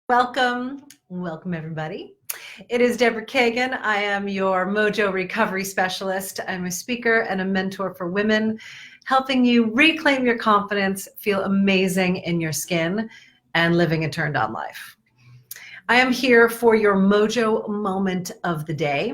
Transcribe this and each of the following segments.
Welcome everybody. It is Deborah Kagan. I am your Mojo recovery specialist. I'm a speaker and a mentor for women, helping you reclaim your confidence, feel amazing in your skin, and living a turned on life. I am here for your Mojo moment of the day.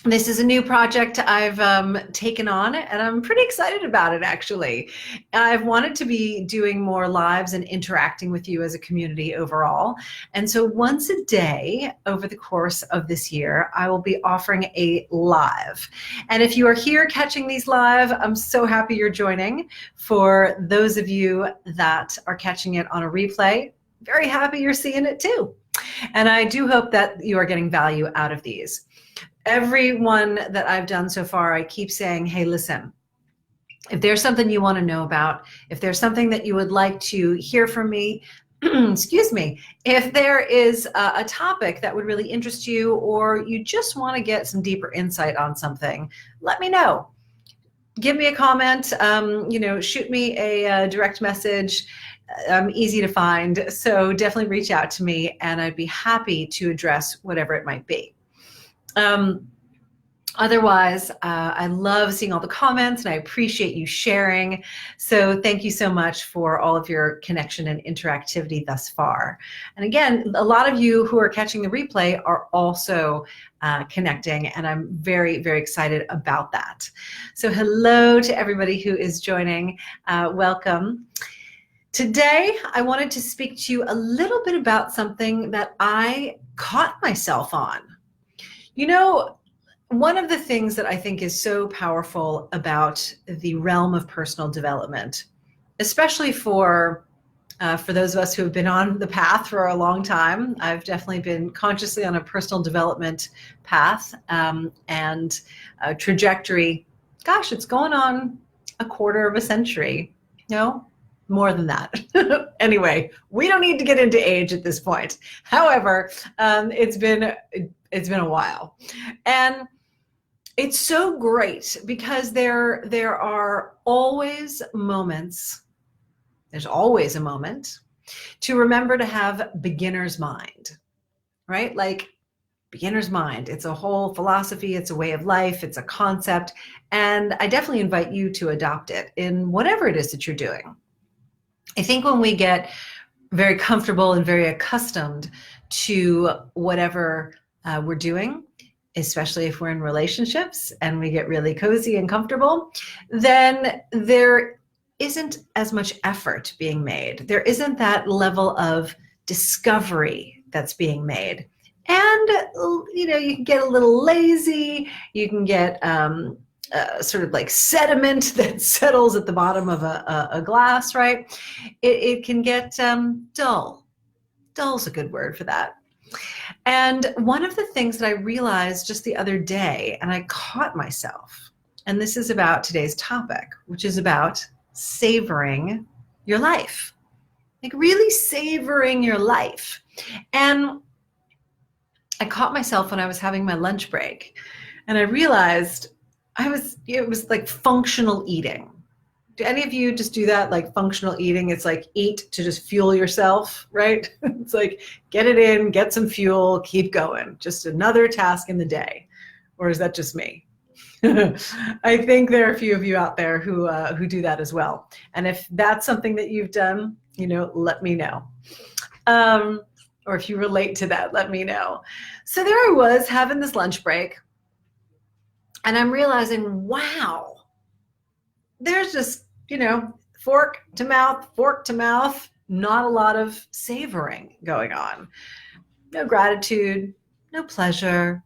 This is a new project I've taken on, and I'm pretty excited about it, actually. I've wanted to be doing more lives and interacting with you as a community overall. And so once a day over the course of this year, I will be offering a live. And if you are here catching these live, I'm so happy you're joining. For those of you that are catching it on a replay, very happy you're seeing it too. And I do hope that you are getting value out of these. Everyone that I've done so far, I keep saying, hey, listen, if there's something you want to know about, if there's something that you would like to hear from me, excuse me, if there is a topic that would really interest you, or you just want to get some deeper insight on something, let me know. Give me a comment, shoot me a direct message. I'm easy to find, so definitely reach out to me and I'd be happy to address whatever it might be. Otherwise, I love seeing all the comments and I appreciate you sharing. So thank you so much for all of your connection and interactivity thus far. And again, a lot of you who are catching the replay are also connecting, and I'm very, very excited about that. So hello to everybody who is joining. Welcome. Today, I wanted to speak to you a little bit about something that I caught myself on. You know, one of the things that I think is so powerful about the realm of personal development, especially for those of us who have been on the path for a long time, I've definitely been consciously on a personal development path and a trajectory. Gosh, it's going on a quarter of a century, more than that. Anyway, we don't need to get into age at this point. However, it's been a while. And it's so great because there are always moments, there's always a moment to remember to have beginner's mind, right? Like beginner's mind, it's a whole philosophy, it's a way of life, it's a concept, and I definitely invite you to adopt it in whatever it is that you're doing. I think when we get very comfortable and very accustomed to whatever we're doing, especially if we're in relationships and we get really cozy and comfortable, then there isn't as much effort being made. There isn't that level of discovery that's being made. And, you can get a little lazy, you can get sort of like sediment that settles at the bottom of a glass, right? It can get dull. Dull's a good word for that. And one of the things that I realized just the other day, and I caught myself, and this is about today's topic, which is about savoring your life, like really savoring your life. And I caught myself when I was having my lunch break, and I realized it was like functional eating. Do any of you just do that, like functional eating? It's like eat to just fuel yourself, right? It's like get it in, get some fuel, keep going. Just another task in the day. Or is that just me? I think there are a few of you out there who do that as well. And if that's something that you've done, let me know. Or if you relate to that, let me know. So there I was having this lunch break, and I'm realizing, wow, there's just, fork to mouth, not a lot of savoring going on. No gratitude, no pleasure,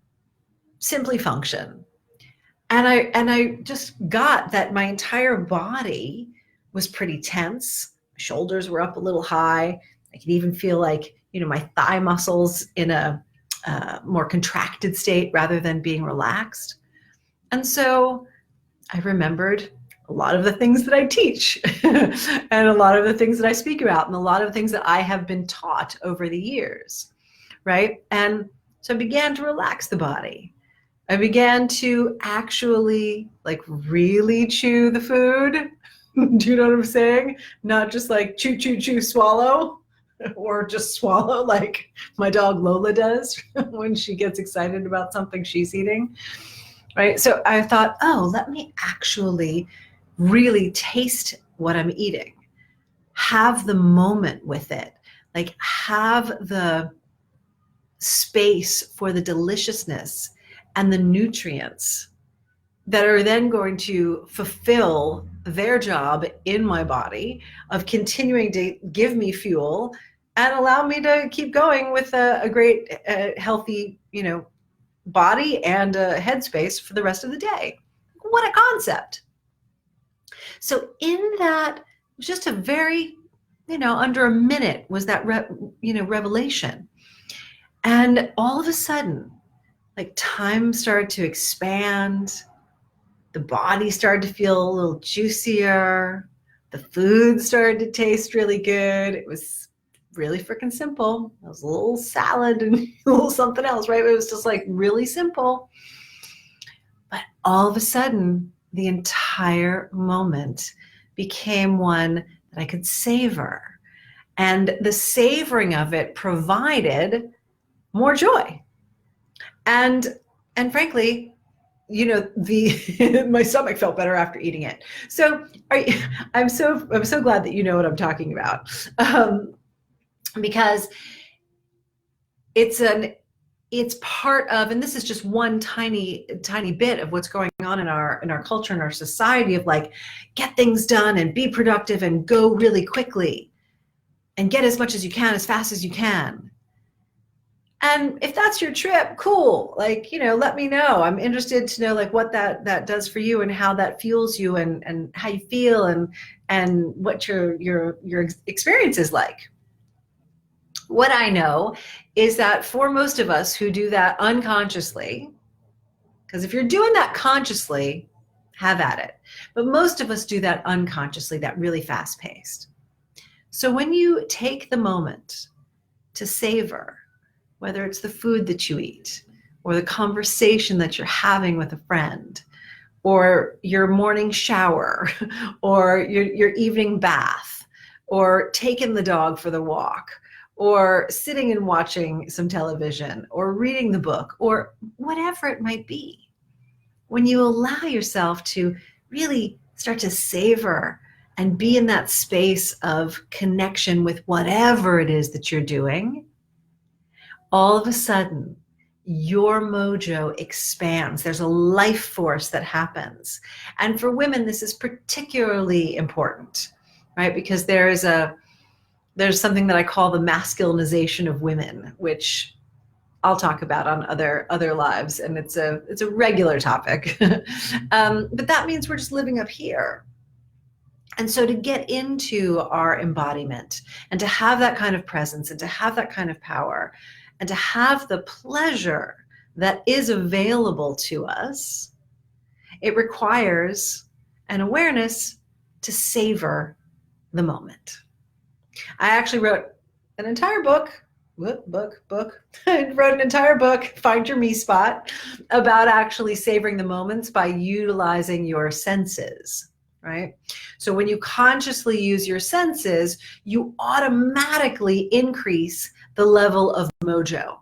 simply function. And I just got that my entire body was pretty tense. My shoulders were up a little high. I could even feel like, my thigh muscles in a more contracted state rather than being relaxed. And so I remembered a lot of the things that I teach and a lot of the things that I speak about and a lot of the things that I have been taught over the years, right? And so I began to relax the body. I began to actually like really chew the food. Do you know what I'm saying? Not just like chew, chew, chew, swallow. or just swallow like my dog Lola does when she gets excited about something she's eating, right? So I thought, oh, let me actually really taste what I'm eating, have the moment with it, like have the space for the deliciousness and the nutrients that are then going to fulfill their job in my body of continuing to give me fuel and allow me to keep going with a great, healthy, body and headspace for the rest of the day. What a concept. So in that, just a very, under a minute was that, revelation. And all of a sudden, like time started to expand, the body started to feel a little juicier, the food started to taste really good. It was really freaking simple. It was a little salad and a little something else, right? It was just like really simple. But all of a sudden, the entire moment became one that I could savor. And the savoring of it provided more joy. And frankly, my stomach felt better after eating it. So I'm so glad that you know what I'm talking about, because it's part of, and this is just one tiny bit of what's going on in our culture and our society of like, get things done and be productive and go really quickly and get as much as you can as fast as you can. And if that's your trip, cool. Like, let me know. I'm interested to know like what that does for you and how that fuels you and how you feel and what your experience is like. What I know is that for most of us who do that unconsciously, because if you're doing that consciously, have at it. But most of us do that unconsciously, that really fast paced. So when you take the moment to savor, whether it's the food that you eat or the conversation that you're having with a friend or your morning shower or your evening bath or taking the dog for the walk or sitting and watching some television or reading the book or whatever it might be, when you allow yourself to really start to savor and be in that space of connection with whatever it is that you're doing, all of a sudden, your mojo expands. There's a life force that happens. And for women, this is particularly important, right? Because there's something that I call the masculinization of women, which I'll talk about on other lives, and it's a regular topic. But that means we're just living up here. And so to get into our embodiment and to have that kind of presence and to have that kind of power and to have the pleasure that is available to us, it requires an awareness to savor the moment. I actually wrote an entire book. I wrote an entire book, Find Your Me Spot, about actually savoring the moments by utilizing your senses, right? So when you consciously use your senses, you automatically increase the level of mojo,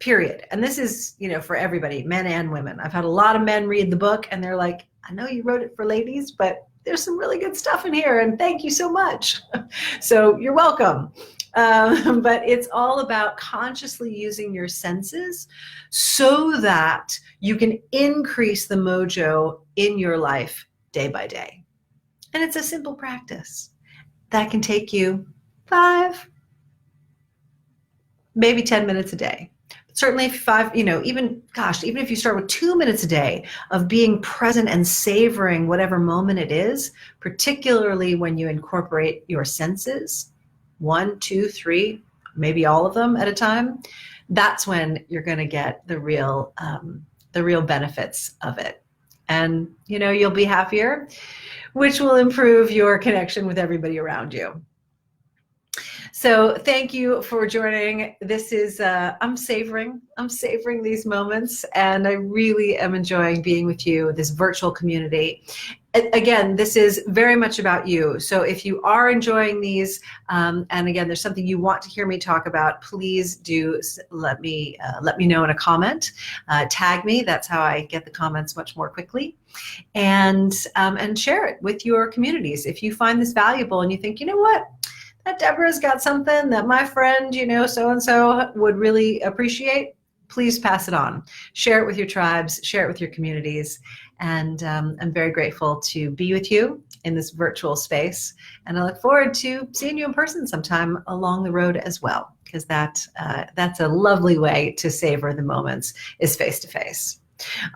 period. And this is, for everybody, men and women. I've had a lot of men read the book and they're like, I know you wrote it for ladies, but there's some really good stuff in here and thank you so much. So you're welcome. But it's all about consciously using your senses so that you can increase the mojo in your life day by day. And it's a simple practice that can take you 5, maybe 10 minutes a day. Certainly if even if you start with 2 minutes a day of being present and savoring whatever moment it is, particularly when you incorporate your senses, 1, 2, 3, maybe all of them at a time, that's when you're going to get the real benefits of it. And, you'll be happier, which will improve your connection with everybody around you. So thank you for joining. This is, I'm savoring these moments, and I really am enjoying being with you, this virtual community. again, this is very much about you. So if you are enjoying these, and again, there's something you want to hear me talk about, please do let me know in a comment. Tag me. That's how I get the comments much more quickly. And share it with your communities. If you find this valuable and you think, you know what, that Deborah's got something that my friend, so-and-so would really appreciate, please pass it on. Share it with your tribes, share it with your communities. And I'm very grateful to be with you in this virtual space. And I look forward to seeing you in person sometime along the road as well, because that's a lovely way to savor the moments, is face-to-face.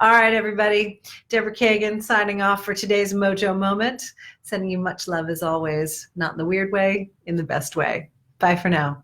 All right, everybody. Deborah Kagan signing off for today's Mojo Moment. Sending you much love as always, not in the weird way, in the best way. Bye for now.